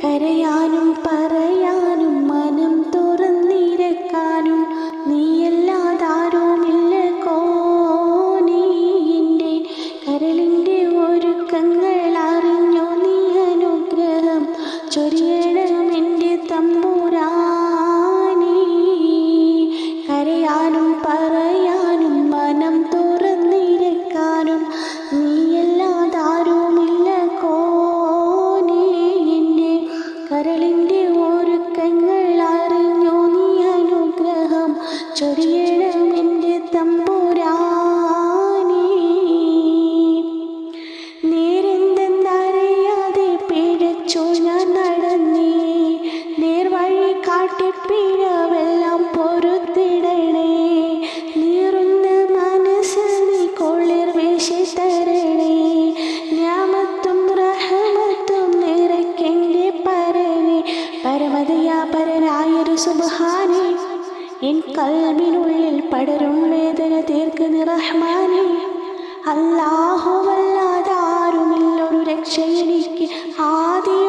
കരയാനും പറയാനും മനം തുറന്നിരക്കാനും നീയല്ലാതാരുമില്ല കോനേ. എൻ്റെ കരളിൻ്റെ ഒരുക്കങ്ങൾ അറിഞ്ഞോ നീ അനുഗ്രഹം ചൊരിയണം എൻ്റെ തമ്പുരാനേ. കരയാനും പറയാനും മനം തുറന്നിരക്കാനും നീയല്ലാതാരുമില്ല കോനേ. എൻ്റെ കരളിൻ്റെ ഒരുക്കങ്ങൾ അറിഞ്ഞോ നീ അനുഗ്രഹം ചൊരിയണം എൻ്റെ തമ്പുരാനേ. നേരെന്തെന്നറിയാതെ പിഴച്ചു ഞാൻ നടന്നേ, നേർവഴി കാട്ടി പിഴവെല്ലാം പൊറുത്തിടണേ. നീറുന്ന മനസ്സിൽ നീ കുളിർ വീശി തരണേ, ഞാമത്തും റഹമത്തും നിറയ്ക്കെൻ്റെ പരനെ. പരമദയാപരനായൊരു സുബ്ഹാനേ, എൻ കൽബിനുള്ളിൽ പടരും വേദന തീർക്കുന്ന റഹ്മാനേ. അല്ലാഹുവല്ലാതാരുമില്ലൊരു രക്ഷ എനിക്ക് ആദ്യ